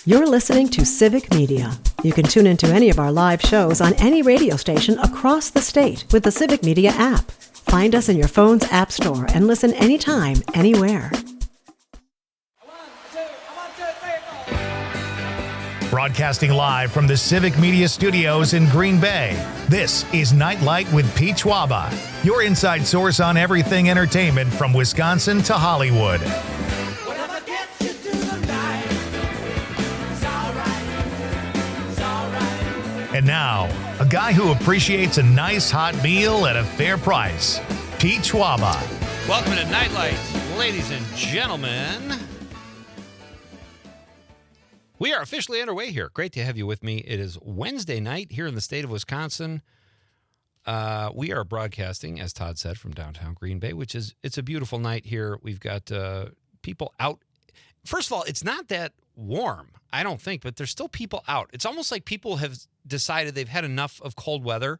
You're listening to Civic Media. You can tune into any of our live shows on any radio station across the state with the Civic Media app. Find us in your phone's app store and listen anytime, anywhere. Broadcasting live from the Civic Media Studios in Green Bay, this is Nite Lite with Pete Schwaba, your inside source on everything entertainment from Wisconsin to Hollywood. And now, a guy who appreciates a nice hot meal at a fair price, Pete Schwaba. Welcome to Nite Lite, ladies and gentlemen. We are officially underway here. Great to have you with me. It is Wednesday night here in the state of Wisconsin. We are broadcasting, as Todd said, from downtown Green Bay, it's a beautiful night here. We've got people out. First of all, it's not that warm, I don't think, but there's still people out. It's almost like people have decided they've had enough of cold weather,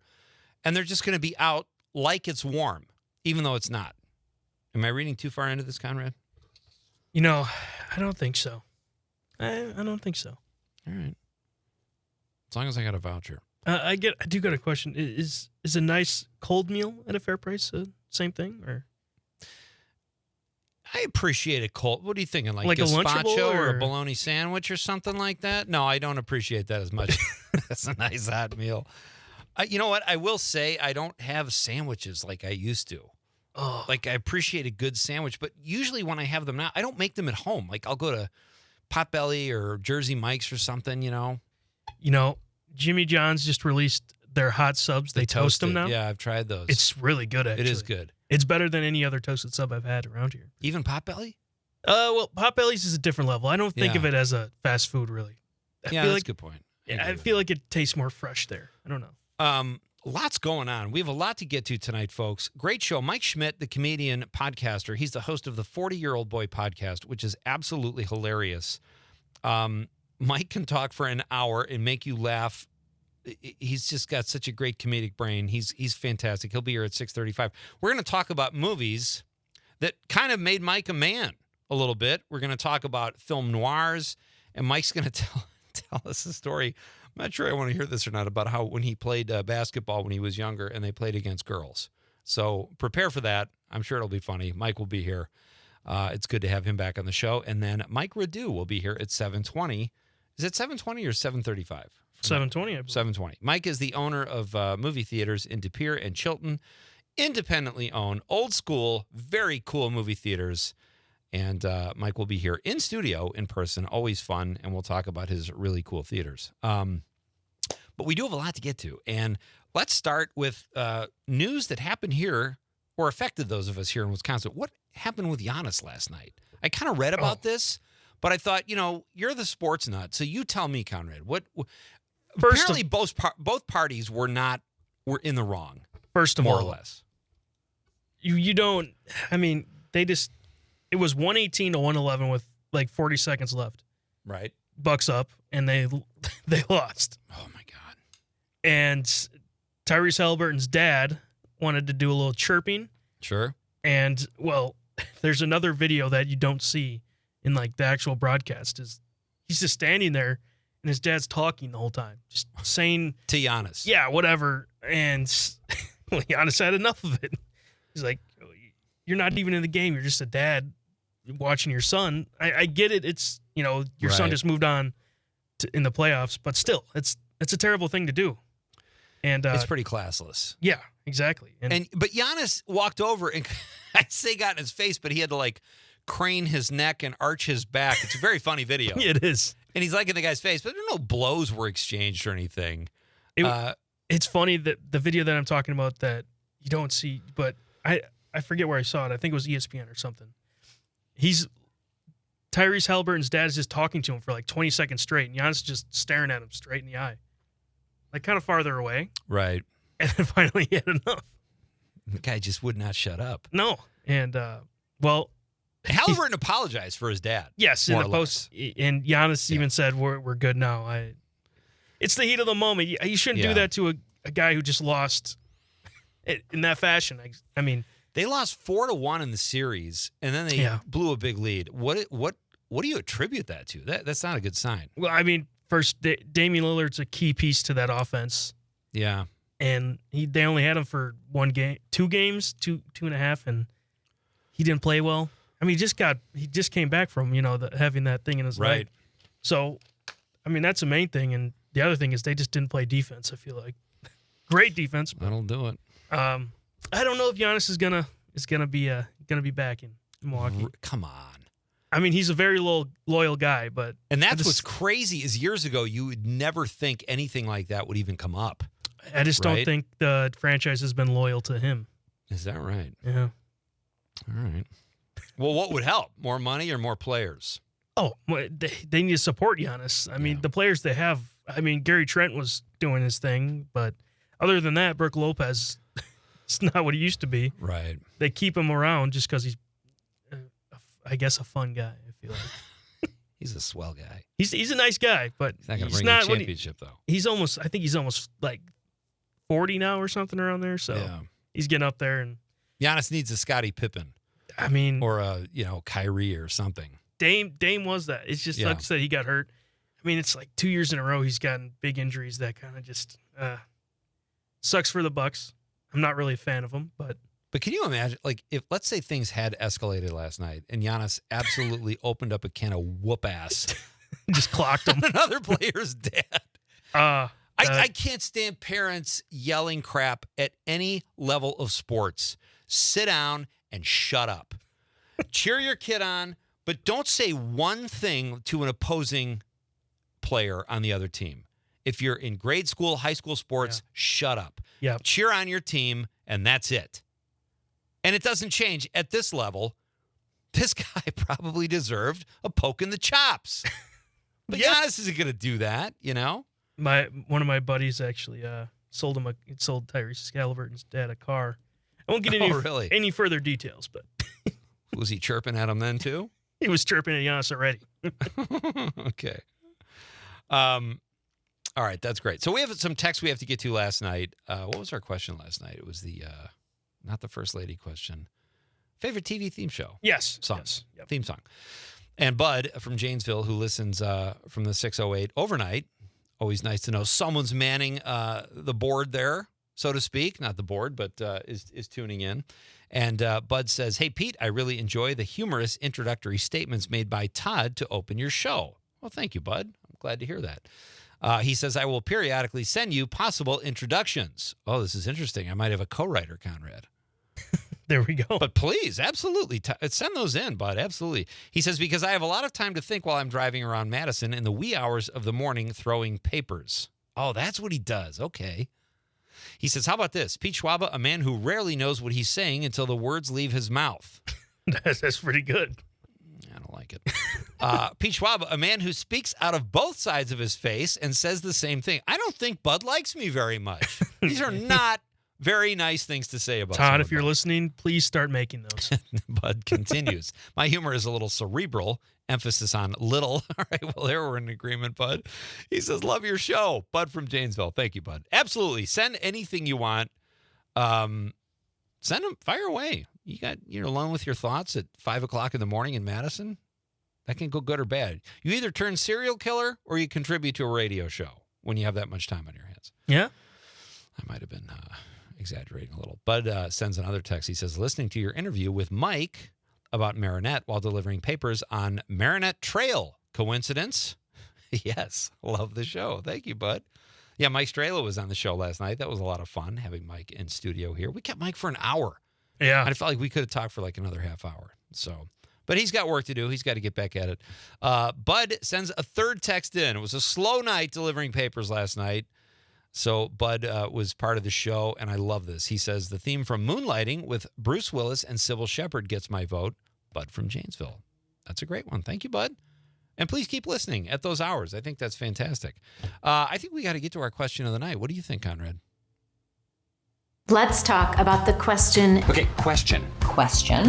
and they're just going to be out like it's warm, even though it's not. Am I reading too far into this, Konrad? You know, I don't think so. I don't think so. All right. As long as I got a voucher. I do got a question. Is a nice cold meal at a fair price same thing, or? I appreciate a cold. What are you thinking? Like a gazpacho or a or bologna sandwich or something like that? No, I don't appreciate that as much. That's a nice hot meal. You know what? I will say I don't have sandwiches like I used to. Oh. Like I appreciate a good sandwich, but usually when I have them now, I don't make them at home. Like I'll go to Potbelly or Jersey Mike's or something, you know. You know, Jimmy John's just released their hot subs. They toast them now. Yeah, I've tried those. It's really good, actually. It is good. It's better than any other toasted sub I've had around here. Even Potbelly? Well, Potbelly's is a different level. I don't think of it as a fast food, really. That's a good point. I feel like it tastes more fresh there. I don't know. Lots going on. We have a lot to get to tonight, folks. Great show. Mike Schmidt, the comedian podcaster, he's the host of the 40-Year-Old Boy podcast, which is absolutely hilarious. Mike can talk for an hour and make you laugh. He's just got such a great comedic brain. He's fantastic. He'll be here at 6:35. We're going to talk about movies that kind of made Mike a man a little bit. We're going to talk about film noirs, and Mike's going to tell us a story. I'm not sure I want to hear this or not, about how when he played basketball when he was younger and they played against girls. So prepare for that. I'm sure it'll be funny. Mike will be here. It's good to have him back on the show. And then Mike Radu will be here at 7:20. Is it 7:20 or 7:35? 7:20, I believe. 7:20. Mike is the owner of movie theaters in De Pere and Chilton, independently owned, old school, very cool movie theaters. And Mike will be here in studio, in person, always fun, and we'll talk about his really cool theaters. But we do have a lot to get to, and let's start with news that happened here or affected those of us here in Wisconsin. What happened with Giannis last night? I kind of read about this, but I thought, you're the sports nut, so you tell me, Konrad. Apparently, both parties were in the wrong. First of more all, or less. You don't. I mean, they just. It was 118 to 111 with like 40 seconds left. Right. Bucks up, and they lost. Oh my God. And Tyrese Haliburton's dad wanted to do a little chirping. Sure. And there's another video that you don't see in like the actual broadcast. He's just standing there. And his dad's talking the whole time, just saying to Giannis, yeah, whatever. And Giannis had enough of it. He's like, "You're not even in the game. You're just a dad watching your son." I get it. It's your son just moved on in the playoffs, but still, it's a terrible thing to do. And it's pretty classless. Yeah, exactly. But Giannis walked over and I'd say got in his face, but he had to like crane his neck and arch his back. It's a very funny video. It is. And he's like in the guy's face, but no blows were exchanged or anything. It's funny that the video that I'm talking about that you don't see, but I forget where I saw it. I think it was ESPN or something. Tyrese Haliburton's dad is just talking to him for like 20 seconds straight, and Giannis just staring at him straight in the eye. Like kind of farther away. Right. And then finally he had enough. The guy just would not shut up. No. And, Haliburton apologized for his dad. Yes, in the post, and Giannis even said, "We're good now." It's the heat of the moment. You shouldn't do that to a guy who just lost in that fashion. I mean, they lost 4-1 in the series, and then they blew a big lead. What what do you attribute that to? That's not a good sign. Well, I mean, first, Damian Lillard's a key piece to that offense. Yeah. And they only had him for 2 games, two and a half, and he didn't play well. I mean, he just came back from, having that thing in his leg. So, I mean, that's the main thing. And the other thing is they just didn't play defense, I feel like. Great defense. But, that'll do it. I don't know if Giannis is gonna be back in Milwaukee. Come on. I mean, he's a very loyal guy, and that's what's crazy is years ago you would never think anything like that would even come up. I just don't think the franchise has been loyal to him. Is that right? Yeah. All right. Well, what would help? More money or more players? Oh, they need to support Giannis. I mean, the players they have. I mean, Gary Trent was doing his thing, but other than that, Brook Lopez, it's not what he used to be. Right. They keep him around just because he's, I guess, a fun guy. I feel like he's a swell guy. He's a nice guy, but he's not going to bring a championship though. I think he's almost like 40 now or something around there. So he's getting up there, and Giannis needs a Scottie Pippen. I mean, or a Kyrie or something. Dame was that. It's just like I said, he got hurt. I mean, it's like 2 years in a row he's gotten big injuries that kind of just sucks for the Bucks. I'm not really a fan of them, but can you imagine, like, if let's say things had escalated last night and Giannis absolutely opened up a can of whoop ass, just clocked him, another player's dead. I can't stand parents yelling crap at any level of sports. Sit down and shut up. Cheer your kid on, but don't say one thing to an opposing player on the other team. If you're in grade school, high school sports, shut up. Yeah. Cheer on your team, and that's it. And it doesn't change at this level. This guy probably deserved a poke in the chops. But Giannis isn't going to do that, One of my buddies actually sold Tyrese Haliburton's dad a car. I won't get any further details, but was he chirping at him then too? He was chirping at Giannis already. Okay. All right, that's great. So we have some text we have to get to last night. What was our question last night? It was the not the First Lady question. Favorite TV theme show? Yes. Song. Yes. Yep. Theme song. And Bud from Janesville, who listens from the 608 overnight. Always nice to know someone's manning the board there, so to speak. Not the board, but is tuning in. And Bud says, "Hey, Pete, I really enjoy the humorous introductory statements made by Todd to open your show." Well, thank you, Bud. I'm glad to hear that. He says, "I will periodically send you possible introductions." Oh, this is interesting. I might have a co-writer, Konrad. There we go. But please, absolutely, send those in, Bud. Absolutely. He says, "Because I have a lot of time to think while I'm driving around Madison in the wee hours of the morning throwing papers." Oh, that's what he does. Okay. He says, "How about this? Pete Schwaba, a man who rarely knows what he's saying until the words leave his mouth." That's pretty good. I don't like it. Pete Schwaba, a man who speaks out of both sides of his face and says the same thing. I don't think Bud likes me very much. These are not very nice things to say about Todd, if you're listening, please start making those. Bud continues. "My humor is a little cerebral, emphasis on little." All right, well, there we're in agreement, Bud. He says, "Love your show." Bud from Janesville. Thank you, Bud. Absolutely. Send anything you want. Send them, fire away. You're alone with your thoughts at 5 o'clock in the morning in Madison. That can go good or bad. You either turn serial killer or you contribute to a radio show when you have that much time on your hands. Yeah. I might have been exaggerating a little. Bud sends another text. He says, "Listening to your interview with Mike about Marinette while delivering papers on Marinette Trail. Coincidence?" Yes. Love the show. Thank you, Bud. Yeah, Mike Strela was on the show last night. That was a lot of fun having Mike in studio here. We kept Mike for an hour. Yeah. I felt like we could have talked for like another half hour. So, but he's got work to do. He's got to get back at it. Bud sends a third text in. It was a slow night delivering papers last night. So Bud was part of the show, and I love this. He says, "The theme from Moonlighting with Bruce Willis and Sybil Shepherd gets my vote." Bud from Janesville. That's a great one. Thank you, Bud. And please keep listening at those hours. I think that's fantastic. I think we got to get to our question of the night. What do you think, Konrad? Let's talk about the question. Okay, question. Question.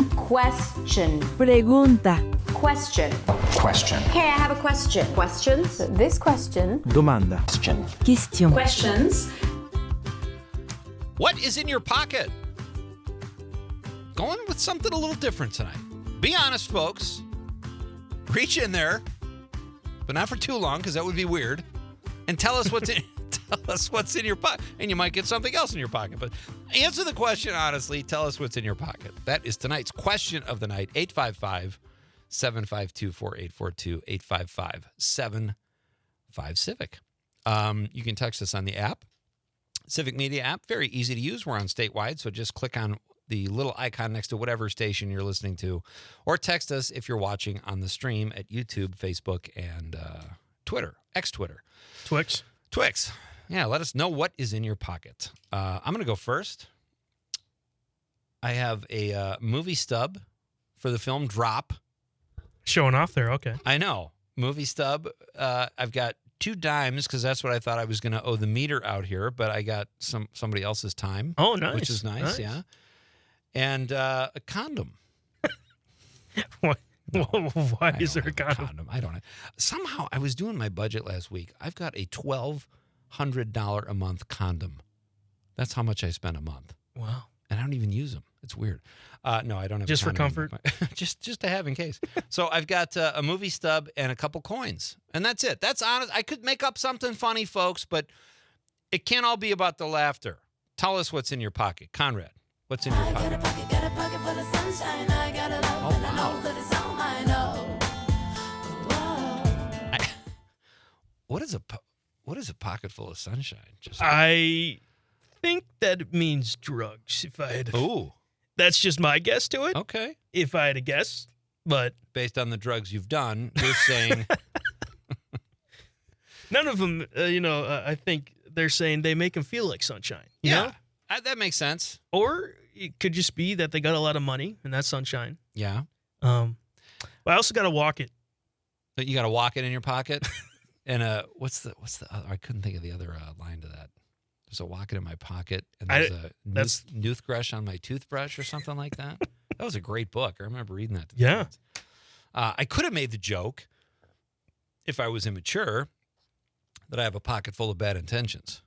Pregunta. Question. Question. Hey, I have a question. Questions? This question. Domanda. Question. Question. Questions. What is in your pocket? Going with something a little different tonight. Be honest, folks. reach in there, but not for too long because that would be weird, and tell us what's in your pocket, and you might get something else in your pocket. But answer the question honestly. Tell us what's in your pocket. That is tonight's question of the night. 855-752-4842. 855-75-Civic. You can text us on the app, Civic Media app. Very easy to use. We're on statewide, so just click on the little icon next to whatever station you're listening to, or text us if you're watching on the stream at YouTube, Facebook, and Twitter, X-Twitter. Twix. Yeah, let us know what is in your pocket. I'm going to go first. I have a movie stub for the film Drop. Showing off there, okay. I know. Movie stub. I've got 2 dimes because that's what I thought I was going to owe the meter out here, but I got somebody else's time. Oh, nice. Which is nice. Yeah. And a condom. Why I is there a don't have condom? I don't know. Somehow I was doing my budget last week. I've got a $1,200 a month condom. That's how much I spend a month. Wow. And I don't even use them. It's weird. No, I don't have Just a for condom. comfort? just to have in case. So I've got a movie stub and a couple coins. And that's it. That's honest. I could make up something funny, folks, but it can't all be about the laughter. Tell us what's in your pocket. Konrad, what's in your pocket? Got a pocket full of sunshine. I got it all, and I know that it's all mine. What is a pocket full of sunshine? I think that it means drugs. If I had, Ooh. that's just my guess to it. Okay. If I had to guess, but Based on the drugs you've done, you're saying none of them. I think they're saying they make them feel like sunshine. You know? That makes sense. Or it could just be that they got a lot of money and that's sunshine. Yeah. But I also got to walk it. But you got to walk it in your pocket. And what's the other? I couldn't think of the other line to that. There's a walk it in my pocket, and there's that's toothbrush on my toothbrush or something like that. That was a great book. I remember reading that. Yeah. I could have made the joke if I was immature that I have a pocket full of bad intentions.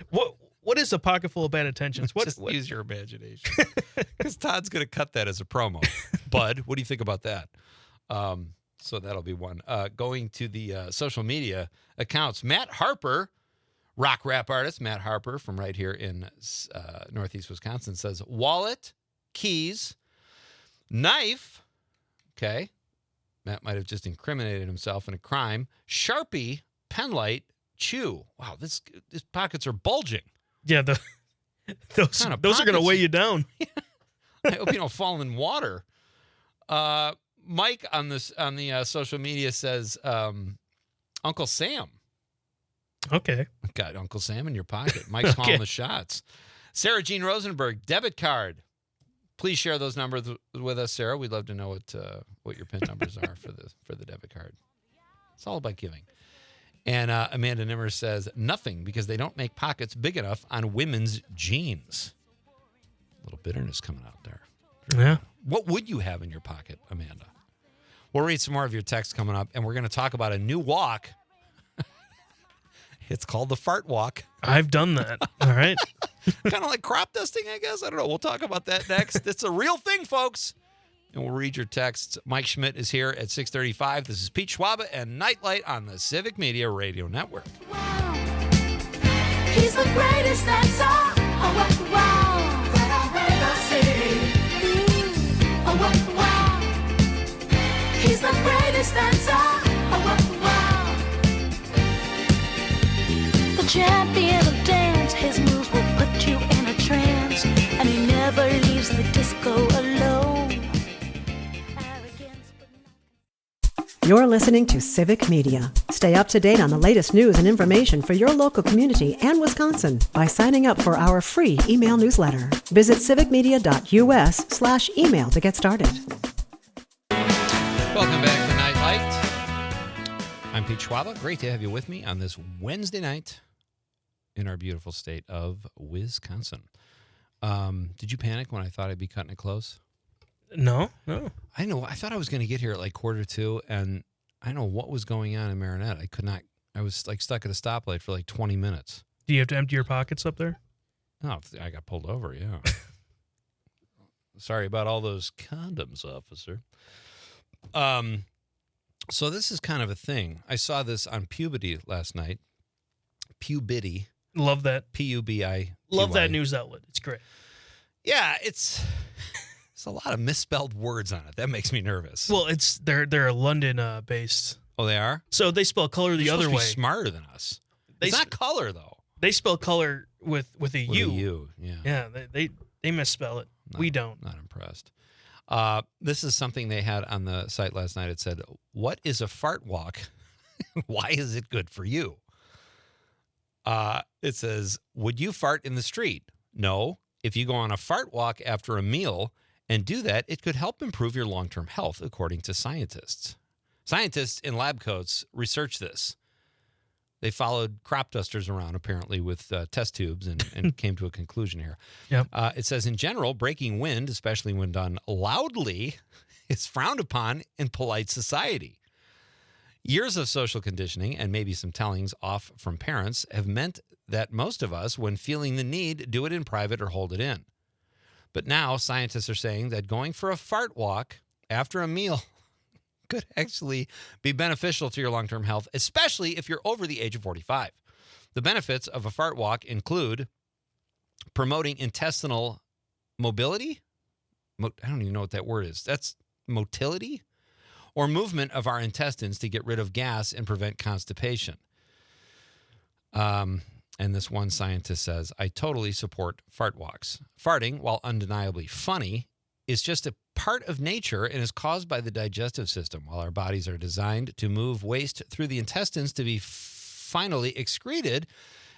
What is a pocket full of bad intentions? Just use your imagination. Because Todd's going to cut that as a promo. Bud, what do you think about that? So that'll be one. Going to the social media accounts, Matt Harper, rock rap artist Matt Harper from right here in Northeast Wisconsin, says wallet, keys, knife. Okay. Matt might have just incriminated himself in a crime. Sharpie, pen light, chew. Wow, these pockets are bulging. Yeah, those are going to weigh you down. I hope you don't fall in water. Mike on the social media says Uncle Sam. Okay. Got Uncle Sam in your pocket. Mike's calling the shots. Sarah Jean Rosenberg, debit card. Please share those numbers with us, Sarah. We'd love to know what your PIN numbers are for the debit card. It's all about giving. And Amanda Nimmer says nothing because they don't make pockets big enough on women's jeans. A little bitterness coming out there. Yeah. What would you have in your pocket, Amanda? We'll read some more of your texts coming up, and we're going to talk about a new walk. It's called the fart walk. I've done that. All right. Kind of like crop dusting, I guess. I don't know. We'll talk about that next. It's a real thing, folks. And we'll read your texts. Mike Schmidt is here at 6:35. This is Pete Schwaba and Nite Lite on the Civic Media Radio Network. Wow. He's the greatest, that's all. Oh, wow. That I've ever seen. Oh, wow. He's the greatest, that's all. Oh, wow. The champion of dance, his moves will put you in a trance, and he never leaves the disco alone. Arrogance, but not... You're listening to Civic Media. Stay up to date on the latest news and information for your local community and Wisconsin by signing up for our free email newsletter. Visit civicmedia.us/email to get started. Welcome back to Nite Lite. I'm Pete Schwaba. Great to have you with me on this Wednesday night in our beautiful state of Wisconsin. Did you panic when I thought I'd be cutting it close? No. I know. I thought I was going to get here at like 1:45, and I know what was going on in Marinette. I was like stuck at a stoplight for like 20 minutes. Do you have to empty your pockets up there? Oh, I got pulled over, yeah. Sorry about all those condoms, officer. So this is kind of a thing. I saw this on Puberty last night. Puberty. Love that. P-U-B-I. Love that news outlet. It's great. Yeah, it's a lot of misspelled words on it. That makes me nervous. Well, they're London based. Oh, they are? So they spell color the They're other supposed to way. be smarter than us. It's not color, though. They spell color with a With U. a U, yeah. Yeah, they misspell it. We don't. Not impressed. This is something they had on the site last night. It said, "What is a fart walk? Why is it good for you?" It says, "Would you fart in the street? No. If you go on a fart walk after a meal and do that, it could help improve your long-term health, according to scientists. Scientists in lab coats researched this. They followed crop dusters around, apparently, with test tubes and came to a conclusion here. Yep. It says, in general, breaking wind, especially when done loudly, is frowned upon in polite society. Years of social conditioning and maybe some tellings off from parents have meant that most of us, when feeling the need, do it in private or hold it in. But now scientists are saying that going for a fart walk after a meal could actually be beneficial to your long-term health, especially if you're over the age of 45. The benefits of a fart walk include promoting intestinal mobility. I don't even know what that word is. That's motility? Or movement of our intestines to get rid of gas and prevent constipation. And this one scientist says, I totally support fart walks. Farting, while undeniably funny, is just a part of nature and is caused by the digestive system. While our bodies are designed to move waste through the intestines to be finally excreted,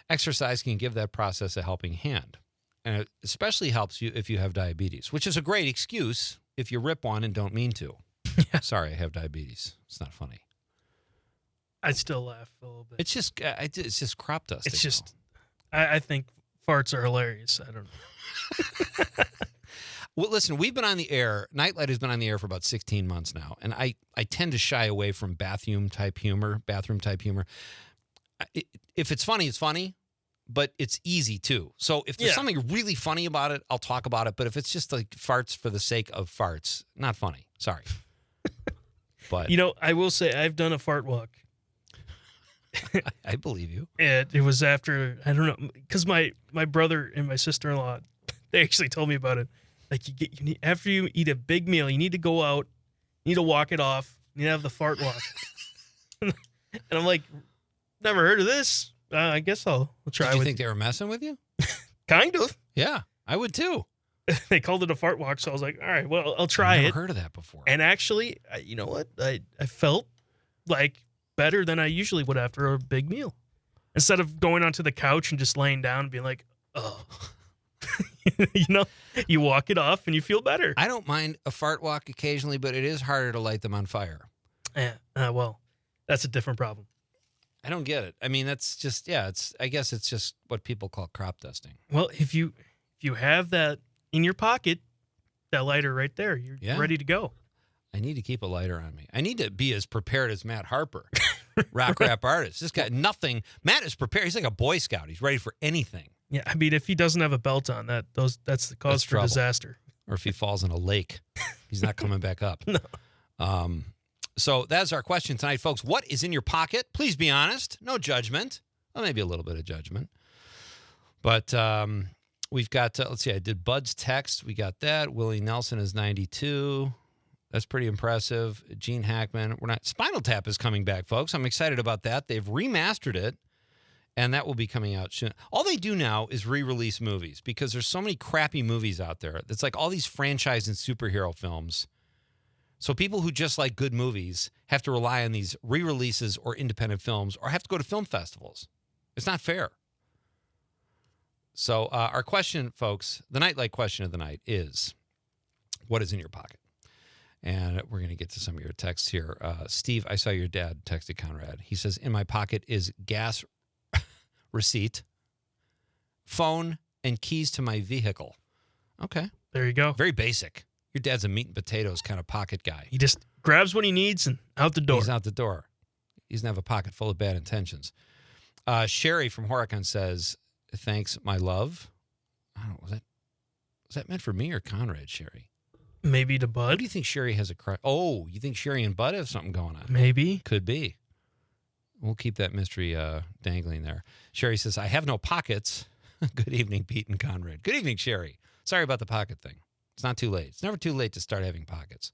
exercise can give that process a helping hand. And it especially helps you if you have diabetes, which is a great excuse if you rip one and don't mean to. Sorry, I have diabetes. It's not funny. I still laugh a little bit. It's just crop dusting. It's just, I think farts are hilarious. I don't know. Well, listen, we've been on the air. Nite Lite has been on the air for about 16 months now, and I tend to shy away from bathroom type humor. If it's funny, it's funny, but it's easy too. So if there's something really funny about it, I'll talk about it. But if it's just like farts for the sake of farts, not funny. Sorry. But You know, I will say I've done a fart walk. I believe you. It was after, I don't know, because my brother and my sister-in-law, they actually told me about it. Like after you eat a big meal, you need to go out, you need to walk it off, you need to have the fart walk. And I'm like, never heard of this. I guess I'll try. Did you think they were messing with you? Kind of. Yeah, I would too. They called it a fart walk, so I was like, all right, well, I'll try I've it. never heard of that before. And actually, you know what? I felt like better than I usually would after a big meal. Instead of going onto the couch and just laying down and being like, oh. You know, you walk it off and you feel better. I don't mind a fart walk occasionally, but it is harder to light them on fire. Yeah, well, that's a different problem. I don't get it. I mean, that's just, I guess it's just what people call crop dusting. Well, if you have that in your pocket, that lighter right there, you're ready to go. I need to keep a lighter on me. I need to be as prepared as Matt Harper, rock rap artist. This guy, nothing. Matt is prepared. He's like a Boy Scout. He's ready for anything. Yeah, I mean, if he doesn't have a belt on, that's the cause for trouble. disaster. Or if he falls in a lake, he's not coming back up. No. So that's our question tonight, folks. What is in your pocket? Please be honest. No judgment. Well, maybe a little bit of judgment. But we've got, let's see, I did Bud's text. We got that. Willie Nelson is 92. That's pretty impressive. Gene Hackman. Spinal Tap is coming back, folks. I'm excited about that. They've remastered it, and that will be coming out soon. All they do now is re-release movies because there's so many crappy movies out there. It's like all these franchise and superhero films. So people who just like good movies have to rely on these re-releases or independent films or have to go to film festivals. It's not fair. So our question, folks, the Nite Lite question of the night is, what is in your pocket? And we're going to get to some of your texts here. Steve, I saw your dad texted Konrad. He says, in my pocket is gas receipt, phone, and keys to my vehicle. Okay. There you go. Very basic. Your dad's a meat and potatoes kind of pocket guy. He just grabs what he needs and out the door. He's out the door. He doesn't have a pocket full of bad intentions. Sherry from Horicon says, thanks, my love. I don't know, was that meant for me or Konrad, Sherry? Maybe to Who Bud. do you think Sherry has a crush? Oh, you think Sherry and Bud have something going on? Maybe. Could be. We'll keep that mystery dangling there. Sherry says, I have no pockets. Good evening, Pete and Konrad. Good evening, Sherry. Sorry about the pocket thing. It's not too late. It's never too late to start having pockets.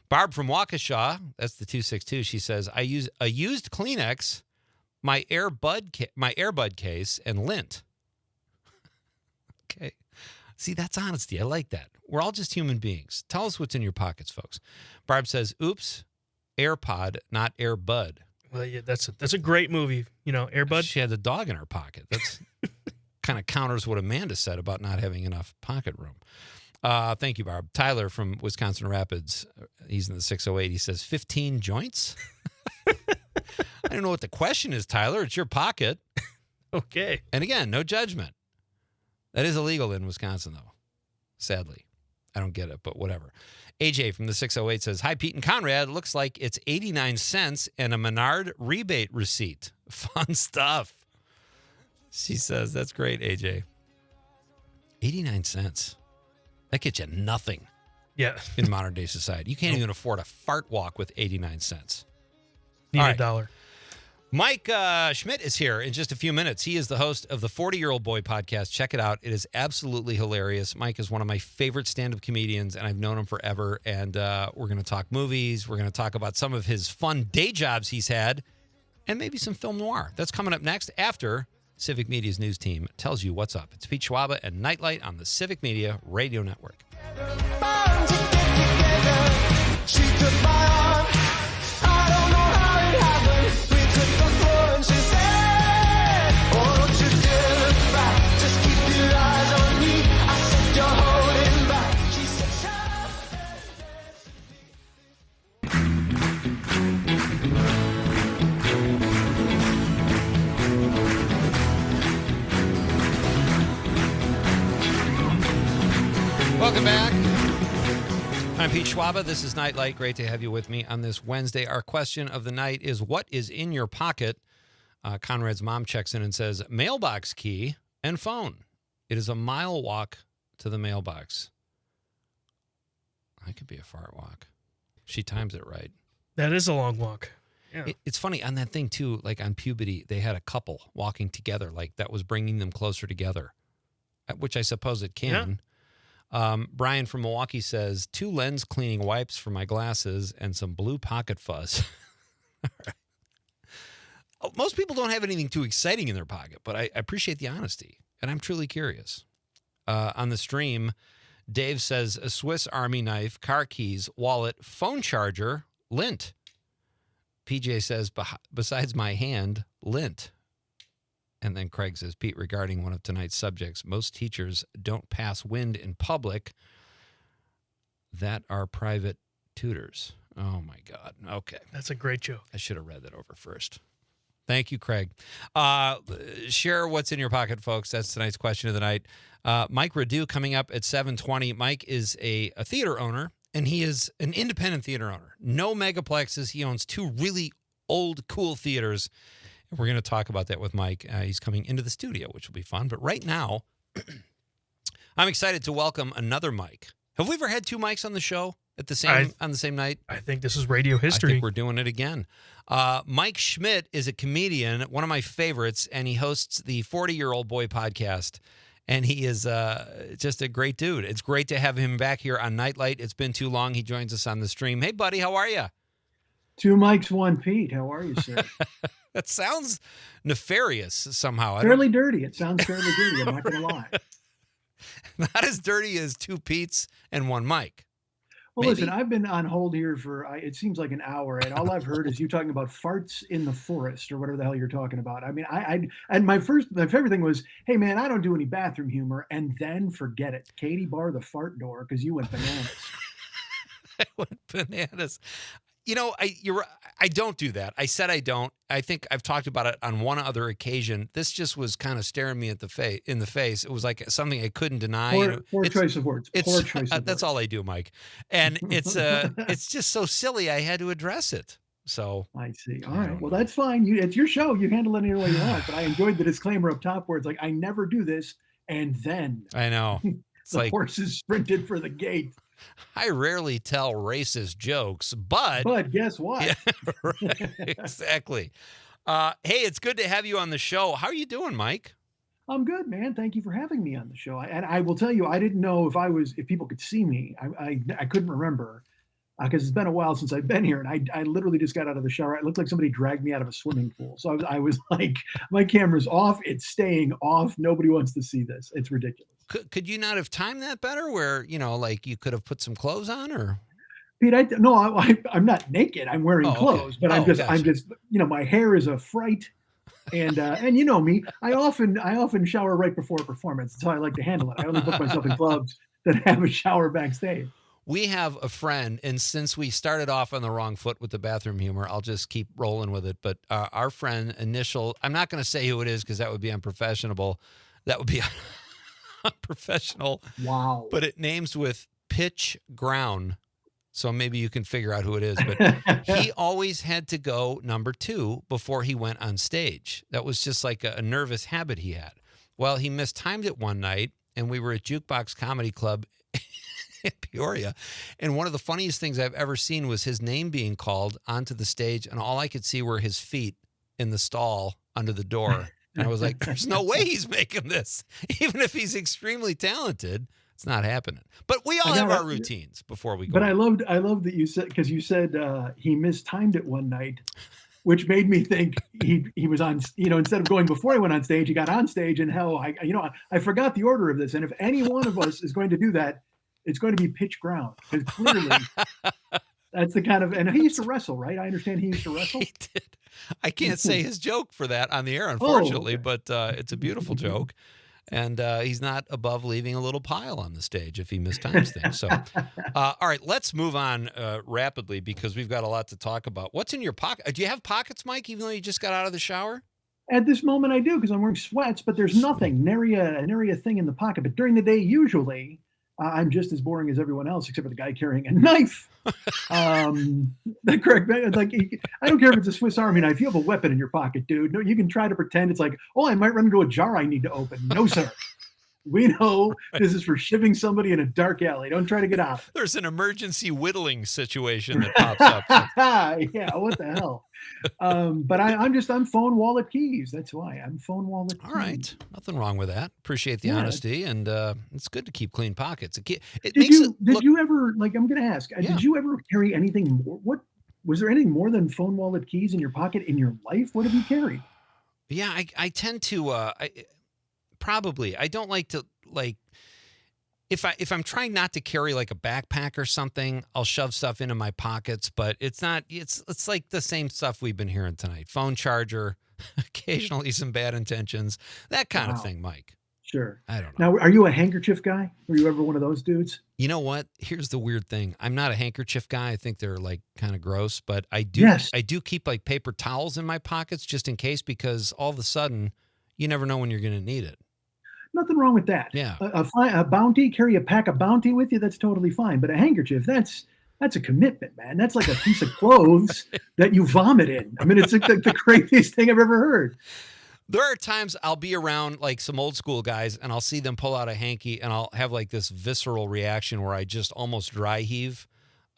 Barb from Waukesha, that's the 262. She says, I use a used Kleenex, my Airbud case, and lint. Okay. See, that's honesty. I like that. We're all just human beings. Tell us what's in your pockets, folks. Barb says, oops, AirPod, not Airbud. Well, yeah, that's a great movie. You know, Airbud. She had the dog in her pocket. That's kind of counters what Amanda said about not having enough pocket room. Thank you, Barb. Tyler from Wisconsin Rapids, he's in the 608. He says, 15 joints? I don't know what the question is, Tyler. It's your pocket. Okay. And again, no judgment. That is illegal in Wisconsin, though, sadly. I don't get it, but whatever. AJ from the 608 says, hi, Pete and Konrad. Looks like it's 89 cents and a Menard rebate receipt. Fun stuff. She says, that's great, AJ. 89 cents. That gets you nothing Yeah. in modern day society. You can't even afford a fart walk with 89 cents. Need All a right. dollar. Mike Schmidt is here in just a few minutes. He is the host of the 40-Year-Old Boy podcast. Check it out. It is absolutely hilarious. Mike is one of my favorite stand-up comedians, and I've known him forever. And we're going to talk movies. We're going to talk about some of his fun day jobs he's had, and maybe some film noir. That's coming up next after Civic Media's news team tells you what's up. It's Pete Schwaba and Nite Lite on the Civic Media Radio Network. She took my arm. I don't know how it happened. We took the floor and she said, oh, don't you dare look back. Just keep your eyes on me. I said, you're holding back. She said, shut up. Welcome back. I'm Pete Schwaba. This is Nite Lite. Great to have you with me on this Wednesday. Our question of the night is, what is in your pocket? Konrad's mom checks in and says, mailbox key and phone. It is a mile walk to the mailbox. That could be a fart walk. She times it right. That is a long walk. Yeah. It's funny on that thing, too, like on Puberty, they had a couple walking together, like that was bringing them closer together, which I suppose it can. Brian from Milwaukee says, 2 lens cleaning wipes for my glasses and some blue pocket fuzz. Most people don't have anything too exciting in their pocket, but I appreciate the honesty, and I'm truly curious. On the stream, Dave says, a Swiss Army knife, car keys, wallet, phone charger, lint. PJ says, besides my hand, lint. And then Craig says, Pete, regarding one of tonight's subjects, most teachers don't pass wind in public that are private tutors. Oh, my God. Okay. That's a great joke. I should have read that over first. Thank you, Craig. Share what's in your pocket, folks. That's tonight's question of the night. Mike Radu coming up at 7:20. Mike is a theater owner, and he is an independent theater owner. No megaplexes. He owns 2 really old, cool theaters. We're going to talk about that with Mike. He's coming into the studio, which will be fun. But right now, I'm excited to welcome another Mike. Have we ever had 2 mics on the show at the same on the same night? I think this is radio history. I think we're doing it again. Mike Schmidt is a comedian, one of my favorites, and he hosts the 40-Year-Old Boy podcast. And he is just a great dude. It's great to have him back here on Nite Lite. It's been too long. He joins us on the stream. Hey, buddy, how are you? 2 mics, 1 Pete. How are you, sir? That sounds nefarious somehow. Fairly dirty. It sounds fairly dirty. I'm not going to lie. Not as dirty as 2 Petes and 1 Mike. Well, Maybe. listen, I've been on hold here for, it seems like an hour, and all I've heard is you talking about farts in the forest or whatever the hell you're talking about. I mean, and my favorite thing was, hey, man, I don't do any bathroom humor, and then forget it. Katie, bar the fart door, because you went bananas. I went bananas. You know, I don't do that. I said I don't. I think I've talked about it on one other occasion. This just was kind of staring me in the face. It was like something I couldn't deny. Poor choice of words. Poor choice of words. That's all I do, Mike. And it's just so silly. I had to address it. So I see. All right. Well, that's fine. It's your show. You handle it any way you want. But I enjoyed the disclaimer up top where it's like, I never do this. And then I know. It's the like horses sprinted for the gate. I rarely tell racist jokes, but guess what? yeah, right, exactly. Hey, it's good to have you on the show. How are you doing, Mike? I'm good, man. Thank you for having me on the show. And I will tell you, I didn't know if people could see me. I couldn't remember because it's been a while since I've been here, and I literally just got out of the shower. It looked like somebody dragged me out of a swimming pool. So I was like, my camera's off. It's staying off. Nobody wants to see this. It's ridiculous. Could you not have timed that better? Where like you could have put some clothes on, or? Pete, I'm not naked. I'm wearing clothes, but I'm just my hair is a fright. And you know me, I often shower right before a performance. That's how I like to handle it. I only book myself in clubs that have a shower backstage. We have a friend, and since we started off on the wrong foot with the bathroom humor, I'll just keep rolling with it. But our friend I'm not going to say who it is because that would be unprofessional. That would be unprofessional. Wow. But it names with pitch ground. So maybe you can figure out who it is. But he always had to go number 2 before he went on stage. That was just like a nervous habit he had. Well, he mistimed it one night, and we were at Jukebox Comedy Club in Peoria. And one of the funniest things I've ever seen was his name being called onto the stage, and all I could see were his feet in the stall under the door. And I was like, there's no way he's making this. Even if he's extremely talented, it's not happening. But we all have our routines before we go. But I loved that you said, because you said he mistimed it one night, which made me think he was on, instead of going before he went on stage, he got on stage, and hell, I forgot the order of this. And if any one of us is going to do that, it's going to be pitch ground, because clearly that's the kind of, and he used to wrestle, right? I understand he used to wrestle. He did. I can't say his joke for that on the air, unfortunately, but it's a beautiful joke. And he's not above leaving a little pile on the stage if he mistimes things. So, all right, let's move on rapidly because we've got a lot to talk about. What's in your pocket? Do you have pockets, Mike, even though you just got out of the shower? At this moment, I do, because I'm wearing sweats, but there's nothing, nary a thing in the pocket. But during the day, usually, I'm just as boring as everyone else, except for the guy carrying a knife. Correct. Like, I don't care if it's a Swiss Army knife. You have a weapon in your pocket, dude. No, you can try to pretend it's like, oh, I might run into a jar I need to open. No, sir. We know this is for shivving somebody in a dark alley. Don't try to get out. There's an emergency whittling situation that pops up. Yeah, what the hell? But I'm phone, wallet, keys. That's why I'm phone, wallet, keys. All right. Nothing wrong with that. Appreciate the honesty. And it's good to keep clean pockets. Did you ever, like, I'm going to ask, did you ever carry anything more? Was there anything more than phone, wallet, keys in your pocket in your life? What have you carried? Yeah, I tend to, probably. I don't like to, like, if I'm trying not to carry like a backpack or something, I'll shove stuff into my pockets, but it's like the same stuff we've been hearing tonight. Phone charger, occasionally some bad intentions, that kind of thing, Mike. Sure. I don't know. Now, are you a handkerchief guy? Were you ever one of those dudes? You know what? Here's the weird thing. I'm not a handkerchief guy. I think they're like kind of gross, but I do keep like paper towels in my pockets just in case, because all of a sudden you never know when you're going to need it. Nothing wrong with that. Yeah. A Bounty, carry a pack of Bounty with you, that's totally fine. But a handkerchief, that's a commitment, man. That's like a piece of clothes that you vomit in. I mean, it's like the craziest thing I've ever heard. There are times I'll be around like some old school guys and I'll see them pull out a hanky and I'll have like this visceral reaction where I just almost dry heave.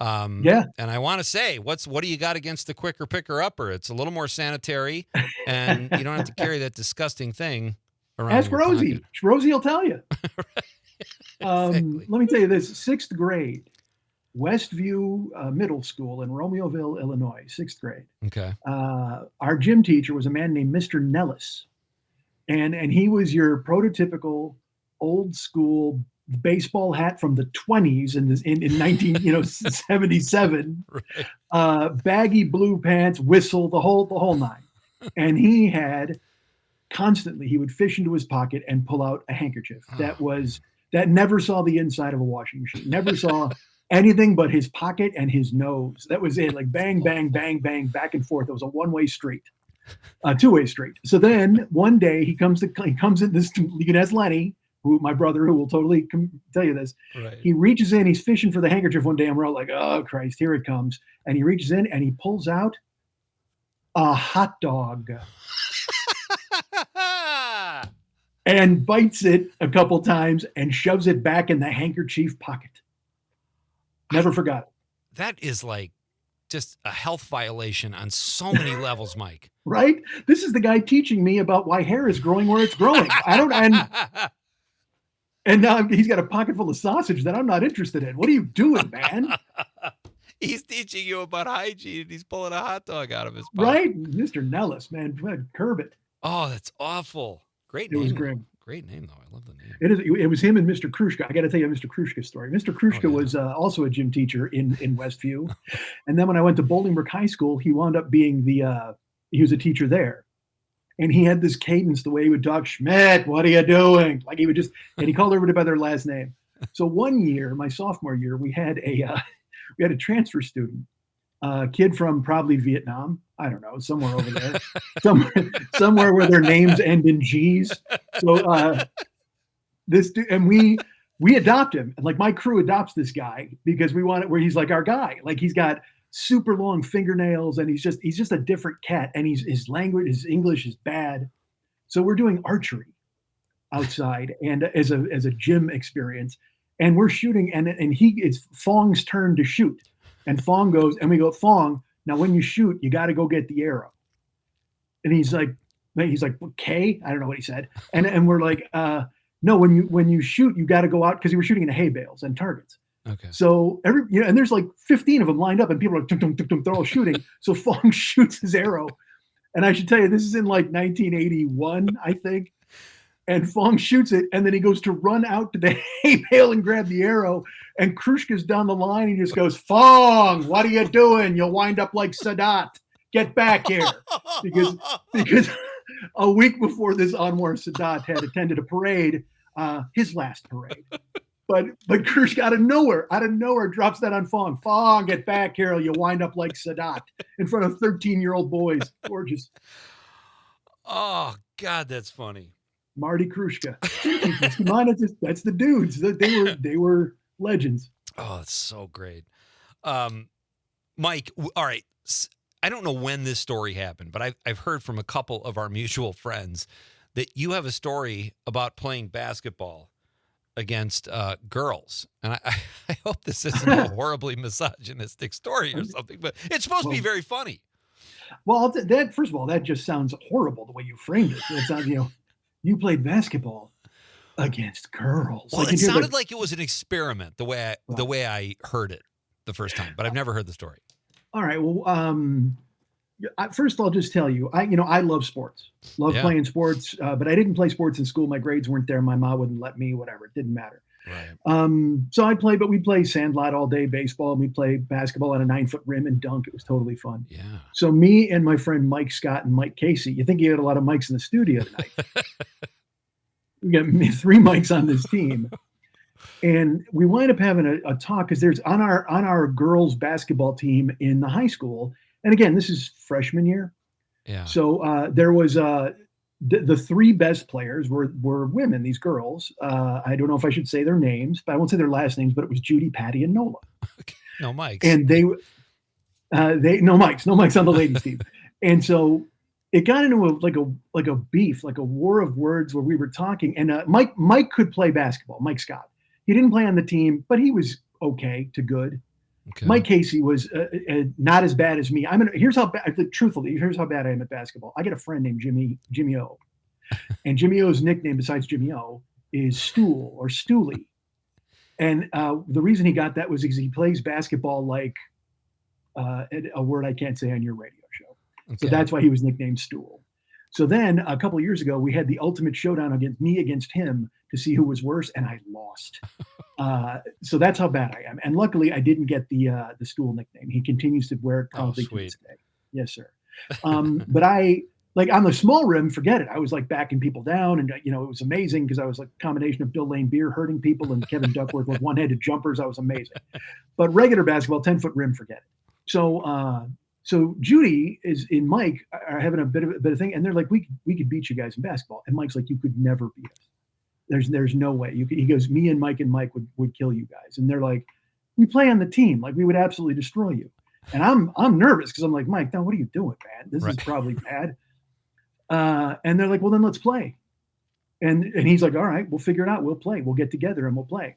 And I want to say, what do you got against the quicker picker upper? It's a little more sanitary and you don't have to carry that disgusting thing around. Ask Rosie. Pocket. Rosie will tell you. Exactly. Let me tell you this, 6th grade, Westview Middle School in Romeoville, Illinois, 6th grade. Okay. Our gym teacher was a man named Mr. Nellis. And he was your prototypical old school baseball hat from the 20s in 1977. Right. Baggy blue pants, whistle, the whole nine. And he would fish into his pocket and pull out a handkerchief that never saw the inside of a washing machine, never saw anything but his pocket and his nose. That was it, like bang, bang, bang, bang, back and forth. It was a one-way street, two-way street. So then one day he comes in this, you can ask Lenny, my brother, who will totally tell you this. Right. He reaches in, he's fishing for the handkerchief one day, and we're all like, oh Christ, here it comes. And he reaches in and he pulls out a hot dog. And bites it a couple times and shoves it back in the handkerchief pocket. Never forgot it. That is like just a health violation on so many levels, Mike. Right? This is the guy teaching me about why hair is growing where it's growing. I don't, and now he's got a pocket full of sausage that I'm not interested in. What are you doing, man? He's teaching you about hygiene, and he's pulling a hot dog out of his pocket. Right? Mr. Nellis, man, curb it. Oh, that's awful. Great It name. was grim. Great name, though. I love the name. It was him and Mr. Krushka. I got to tell you Mr. Krushka's story. Mr. Krushka was also a gym teacher in Westview. And then when I went to Bolingbrook High School, he wound up being he was a teacher there. And he had this cadence, the way he would talk, Schmidt, what are you doing? Like he would just, and he called everybody by their last name. So one year, my sophomore year, we had a transfer student, a kid from probably Vietnam. I don't know, somewhere over there, somewhere where their names end in G's. So this dude, and we adopt him, and like my crew adopts this guy because we want it where he's like our guy. Like he's got super long fingernails, and he's just a different cat. And his English is bad. So we're doing archery outside, and as a gym experience, and we're shooting, and it's Fong's turn to shoot, and Fong goes, and we go, Fong, now when you shoot, you got to go get the arrow. And he's like, okay, I don't know what he said, and we're like, no, when you shoot, you got to go out, because we were shooting into hay bales and targets. Okay. So and there's like 15 of them lined up, and people are tum, tum, tum, tum, they're all shooting. So Fong shoots his arrow, and I should tell you, this is in like 1981, I think. And Fong shoots it, and then he goes to run out to the hay bale and grab the arrow. And Krushka's down the line. He just goes, Fong, what are you doing? You'll wind up like Sadat. Get back here, because a week before this, Anwar Sadat had attended a parade, his last parade. But Krushka out of nowhere drops that on Fong. Fong, get back here, or you'll wind up like Sadat in front of 13-year-old boys. Gorgeous. Oh God, that's funny. Marty Krushka. Come on, that's the dudes. They were legends. Oh, it's so great. Mike, all right. I don't know when this story happened, but I've heard from a couple of our mutual friends that you have a story about playing basketball against girls. And I hope this isn't a horribly misogynistic story or something, but it's supposed to be very funny. Well, that first of all, that just sounds horrible the way you framed it. It sounds, you played basketball against girls. Well, it sounded like it was an experiment the way I heard it the first time, but I've never heard the story. All right. Well, first I'll just tell you, I love sports, playing sports, but I didn't play sports in school. My grades weren't there. My mom wouldn't let me, whatever. It didn't matter. Right. So I'd play, but we'd play sandlot all day, baseball, and we'd play basketball on a 9-foot rim and dunk. It was totally fun. Yeah. So me and my friend Mike Scott and Mike Casey, you think you had a lot of mics in the studio tonight. We got 3 mics on this team. And we wind up having a talk, because there's on our girls basketball team in the high school. And again, this is freshman year. Yeah. So there was the 3 best players were women, these girls. I don't know if I should say their names, but I won't say their last names, but it was Judy, Patty, and Nola. Okay. No mics. And they no mics on the ladies team. And so it got into a beef, like a war of words, where we were talking. And Mike could play basketball, Mike Scott. He didn't play on the team, but he was okay to good. Okay. Mike Casey was not as bad as me. Here's how bad I am at basketball. I get a friend named Jimmy O, and Jimmy O's nickname besides Jimmy O is Stool or Stoolie. And the reason he got that was because he plays basketball like a word I can't say on your radio show. Okay. So that's why he was nicknamed Stool. So then a couple of years ago, we had the ultimate showdown against him to see who was worse, and I lost. So that's how bad I am. And luckily, I didn't get the Stool nickname. He continues to wear it probably to this day. Yes, sir. But I, like on the small rim, forget it. I was like backing people down, and it was amazing because I was like a combination of Bill Lane Beer hurting people and Kevin Duckworth with one-handed jumpers. I was amazing. But regular basketball, 10-foot rim, forget it. So Judy and Mike are having a bit of thing, and they're like, we could beat you guys in basketball. And Mike's like, you could never beat us. There's no way. He goes, me and Mike would kill you guys. And they're like, we play on the team. Like, we would absolutely destroy you. And I'm nervous because I'm like, Mike, now what are you doing, man? This is probably bad. And they're like, well, then let's play. And he's like, all right, we'll figure it out. We'll play. We'll get together and we'll play.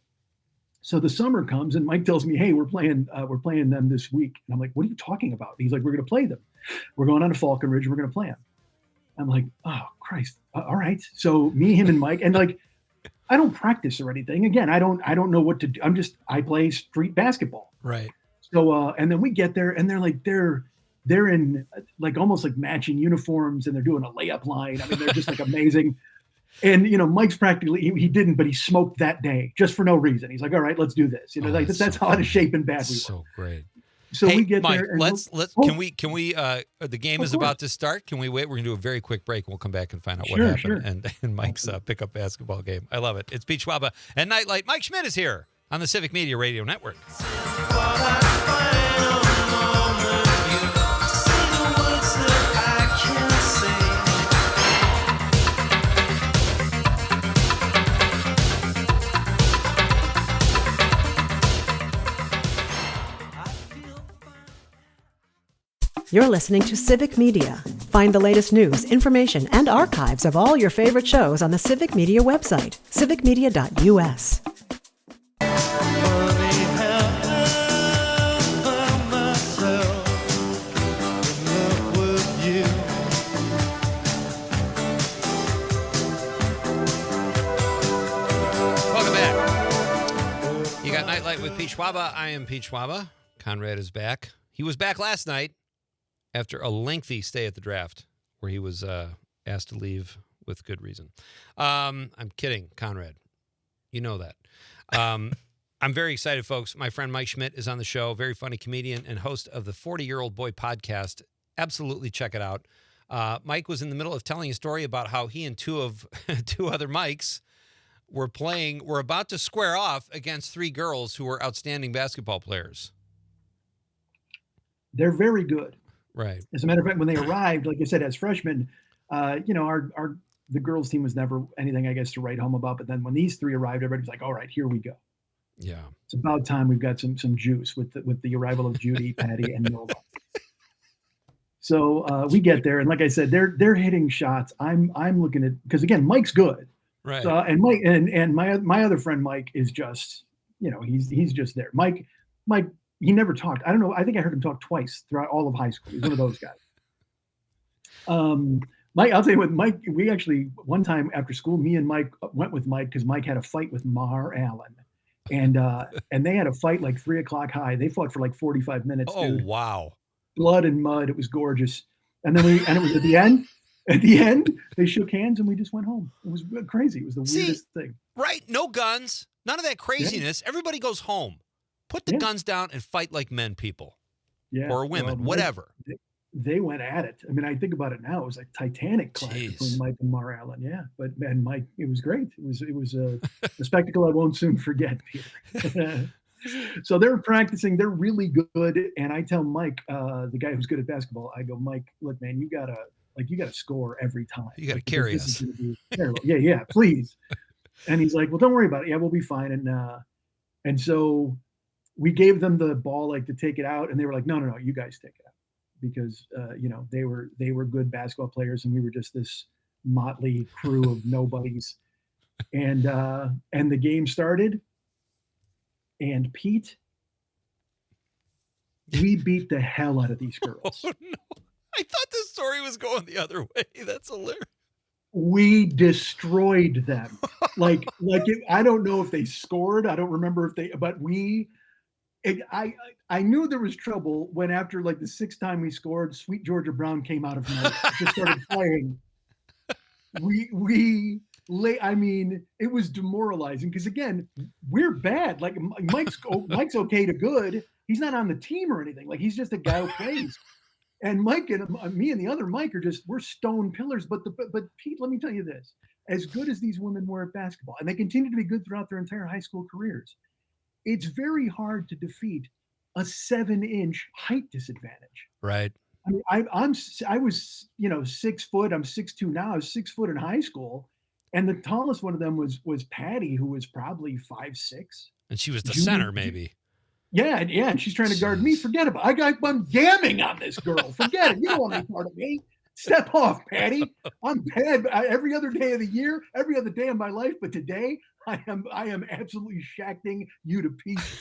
So the summer comes and Mike tells me, hey, we're playing them this week. And I'm like, what are you talking about? He's like, we're going to play them. We're going on to Falcon Ridge. We're going to play them. I'm like, oh, Christ. All right. So me, him, and Mike, and like, I don't practice or anything. Again, I don't know what to do. I play street basketball. Right. So, and then we get there and they're in like almost like matching uniforms and they're doing a layup line. I mean, they're just like amazing. And, Mike's practically, he didn't, but he smoked that day just for no reason. He's like, all right, let's do this. That's how out of shape and bad we were. So great. So hey, we get Mike, there. And can we, the game is about to start. Can we wait? We're going to do a very quick break. We'll come back and find out what happened and Mike's pickup basketball game. I love it. It's Pete Schwaba and Nite Lite. Mike Schmidt is here on the Civic Media Radio Network. You're listening to Civic Media. Find the latest news, information, and archives of all your favorite shows on the Civic Media website, civicmedia.us. Welcome back. You got Nite Lite with Pete Schwaba. I am Pete Schwaba. Konrad is back. He was back last night after a lengthy stay at the draft where he was asked to leave with good reason. I'm kidding, Konrad. You know that. I'm very excited, folks. My friend Mike Schmidt is on the show, very funny comedian and host of the 40-Year-Old Boy podcast. Absolutely check it out. Mike was in the middle of telling a story about how he and two other Mikes were about to square off against three girls who were outstanding basketball players. They're very good. Right. As a matter of fact, when they arrived, like I said, as freshmen, the girls' team was never anything, I guess, to write home about. But then when these three arrived, everybody's like, all right, here we go. Yeah. It's about time we've got some juice with the arrival of Judy, Patty, and Nova. So we get there, and like I said, they're hitting shots. I'm looking at, because again, Mike's good. Right. So, and Mike and my other friend Mike is just, he's just there. Mike, he never talked. I don't know. I think I heard him talk twice throughout all of high school. He's one of those guys. Mike, I'll tell you what, Mike, we actually, one time after school, me and Mike went with Mike because Mike had a fight with Mar Allen. And they had a fight like 3:00 high. They fought for like 45 minutes. Oh, dude. wow. Blood and mud. It was gorgeous. And then it was at the end, they shook hands and we just went home. It was crazy. It was the weirdest thing. Right. No guns. None of that craziness. Yeah. Everybody goes home. Put the guns down and fight like men, people. Yeah. Or women, whatever. They went at it. I mean, I think about it now. It was like Titanic clash between Mike and Mar Allen. Yeah. And Mike, it was great. It was a spectacle I won't soon forget, Peter. So they're practicing. They're really good. And I tell Mike, the guy who's good at basketball, I go, Mike, look, man, you gotta score every time. You gotta carry us. This is gonna be terrible. Yeah, please. And he's like, well, don't worry about it. Yeah, we'll be fine. And so we gave them the ball like to take it out, and they were like, no, you guys take it out, because they were good basketball players, and we were just this motley crew of nobodies. And the game started, and Pete, we beat the hell out of these girls. Oh, no. I thought this story was going the other way. That's hilarious. We destroyed them. I don't know if they scored. I don't remember but I knew there was trouble when after like the sixth time we scored, Sweet Georgia Brown came out of nowhere, just started playing. I mean, it was demoralizing because again, we're bad. Like Mike's okay to good. He's not on the team or anything. Like he's just a guy who plays. And Mike and me and the other Mike we're stone pillars. But Pete, let me tell you this: as good as these women were at basketball, and they continue to be good throughout their entire high school careers, it's very hard to defeat a 7-inch height disadvantage. Right. I mean, I was 6 foot. I'm 6'2" now. I was 6 foot in high school, and the tallest one of them was Patty, who was probably 5'6". And she was the center, maybe. Yeah, and she's trying to guard me. Forget about it. I'm yamming on this girl. Forget it. You don't want any part of me. Step off, Patty. I'm bad every other day of the year, every other day of my life. But today, I am absolutely shacking you to pieces.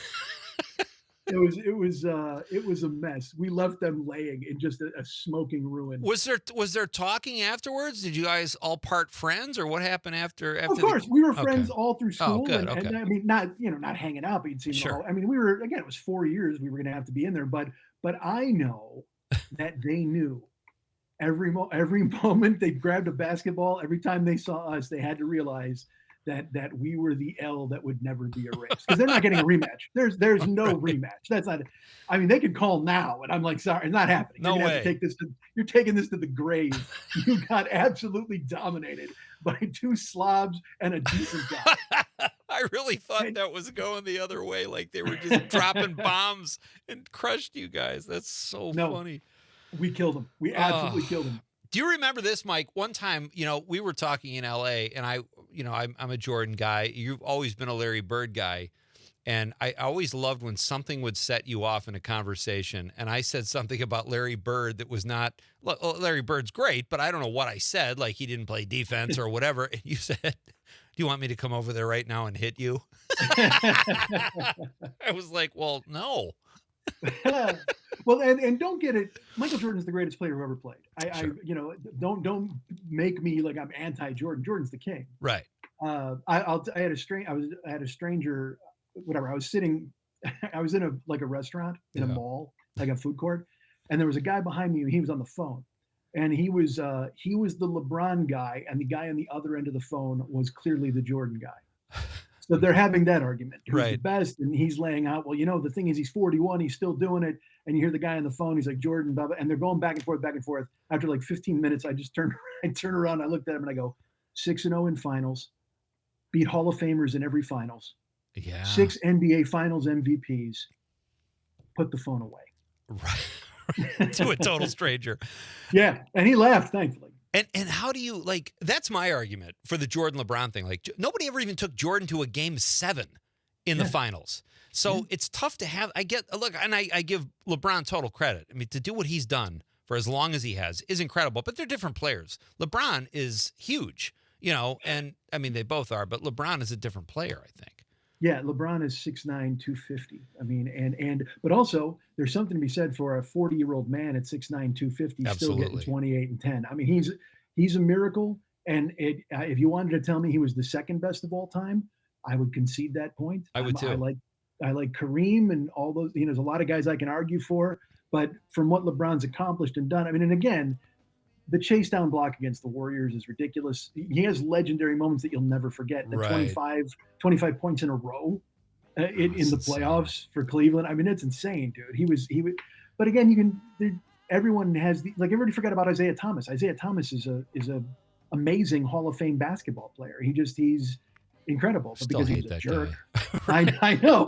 It was a mess. We left them laying in just a smoking ruin. Was there talking afterwards? Did you guys all part friends, or what happened after? Of course, we were friends all through school. Oh, good. And I mean, not hanging out, but you'd see them all. I mean, we were, again, it was 4 years we were going to have to be in there, but I know that they knew every moment they grabbed a basketball. Every time they saw us, they had to realize that we were the L that would never be erased, because they're not getting a rematch. There's no rematch. That's not. I mean, they could call now, and I'm like, sorry, it's not happening. No way. You're taking this to the grave. You got absolutely dominated by two slobs and a decent guy. I really thought that was going the other way, like they were just dropping bombs and crushed you guys. That's so funny. We killed them. We absolutely killed them. Do you remember this, Mike? One time, we were talking in LA, and I'm a Jordan guy. You've always been a Larry Bird guy. And I always loved when something would set you off in a conversation. And I said something about Larry Bird that was not, Larry Bird's great, but I don't know what I said, like he didn't play defense or whatever. And you said, do you want me to come over there right now and hit you? I was like, well, no. Well, and don't get it. Michael Jordan's the greatest player who ever played. Sure. Don't make me like I'm anti-Jordan. Jordan's the king. Right. I had a stranger. Whatever. I was in a restaurant in a mall, like a food court, and there was a guy behind me. He was on the phone, and he was the LeBron guy, and the guy on the other end of the phone was clearly the Jordan guy. So they're having that argument. Who's the best? And he's laying out, well, the thing is, he's 41, he's still doing it. And you hear the guy on the phone, he's like, Jordan, blah, blah, and they're going back and forth. After like 15 minutes, I just turn around, I looked at him and I go, 6-0 in finals, beat Hall of Famers in every finals. Yeah. 6 NBA Finals MVPs. Put the phone away. Right. To a total stranger. Yeah. And he laughed, thankfully. And how do you, that's my argument for the Jordan LeBron thing. Like, nobody ever even took Jordan to a game 7 in the finals. So it's tough to have, I give LeBron total credit. I mean, to do what he's done for as long as he has is incredible, but they're different players. LeBron is huge, and I mean, they both are, but LeBron is a different player, I think. Yeah, LeBron is 6'9", 250. I mean, but also there's something to be said for a 40-year-old man at 6'9", 250, still getting 28 and 10. I mean, he's a miracle. And if you wanted to tell me he was the second best of all time, I would concede that point. I would too. I like Kareem and all those. There's a lot of guys I can argue for, but from what LeBron's accomplished and done, I mean, and again, the chase down block against the Warriors is ridiculous. He has legendary moments that you'll never forget. The 25 points in a row in the playoffs for Cleveland. I mean, it's insane, dude. He was, but again, everyone has everybody forgot about Isaiah Thomas. Isaiah Thomas is a amazing Hall of Fame basketball player. He's incredible, but because he was a jerk. I know.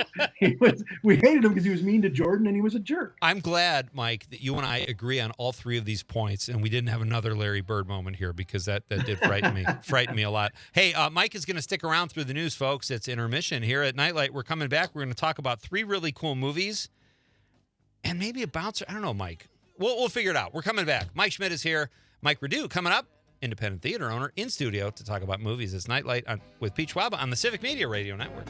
We hated him because he was mean to Jordan and he was a jerk. I'm glad, Mike, that you and I agree on all three of these points, and we didn't have another Larry Bird moment here, because that did frighten me a lot. Hey, Mike is going to stick around through the news, folks. It's intermission here at Nite Lite. We're coming back. We're going to talk about 3 really cool movies and maybe a bouncer. I don't know, Mike. We'll figure it out. We're coming back. Mike Schmidt is here. Mike Redu coming up. Independent theater owner in studio to talk about movies. It's Nite Lite with Pete Schwaba on the Civic Media Radio Network.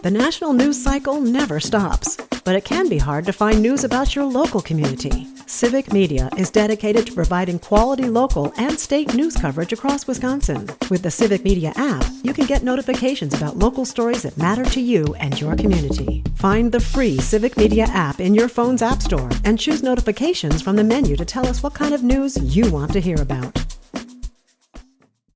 The national news cycle never stops, but it can be hard to find news about your local community. Civic Media is dedicated to providing quality local and state news coverage across Wisconsin. With the Civic Media app, you can get notifications about local stories that matter to you and your community. Find the free Civic Media app in your phone's app store and choose notifications from the menu to tell us what kind of news you want to hear about.